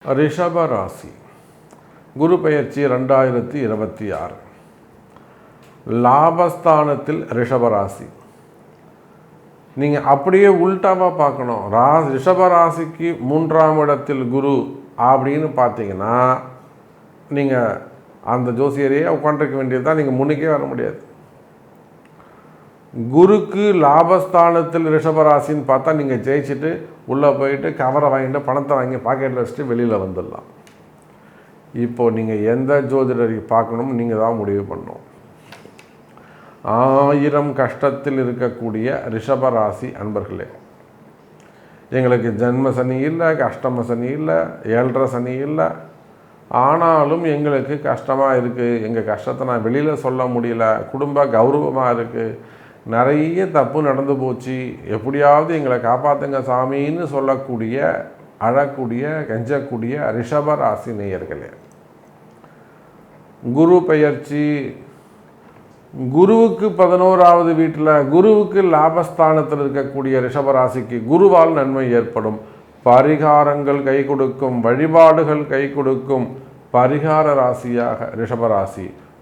ரிஷப ராசி குரு பெயர்ச்சி 2026. லாபஸ்தானத்தில் ரிஷபராசி. நீங்கள் அப்படியே உல்டாவாக பார்க்கணும். ரிஷபராசிக்கு 3ஆம் இடத்தில் குரு அப்படின்னு பார்த்தீங்கன்னா நீங்கள் அந்த ஜோசியரையே உட்காந்துருக்க வேண்டியது தான். நீங்கள் முன்னுக்கே வர முடியாது. குருக்கு லாபஸ்தானத்தில் ரிஷபராசின்னு பார்த்தா நீங்கள் ஜெயிச்சுட்டு உள்ளே போயிட்டு கவரை வாங்கிட்டு பணத்தை வாங்கி பாக்கெட்டில் வச்சுட்டு வெளியில் வந்துடலாம். இப்போது நீங்கள் எந்த ஜோதிடரை பார்க்கணும் நீங்கள் தான் முடிவு பண்ணணும். 1000 கஷ்டத்தில் இருக்கக்கூடிய ரிஷபராசி அன்பர்களே, எங்களுக்கு ஜென்ம சனி இல்லை, அஷ்டம சனி இல்லை, 7.5 சனி இல்லை, ஆனாலும் எங்களுக்கு கஷ்டமாக இருக்குது. எங்கள் கஷ்டத்தை நான் வெளியில் சொல்ல முடியல, குடும்ப கௌரவமாக இருக்குது, நிறைய தப்பு நடந்து போச்சு, எப்படியாவது எங்களை காப்பாற்றுங்க சாமின்னு சொல்லக்கூடிய அழக்கூடிய கெஞ்சக்கூடிய ரிஷபராசி நேயர்களே, குரு பெயர்ச்சி குருவுக்கு 11ஆவது வீட்டில் குருவுக்கு லாபஸ்தானத்தில் இருக்கக்கூடிய ரிஷபராசிக்கு குருவால் நன்மை ஏற்படும். பரிகாரங்கள் கை கொடுக்கும், வழிபாடுகள் கை கொடுக்கும். பரிகார ராசியாக ரிஷபராசி.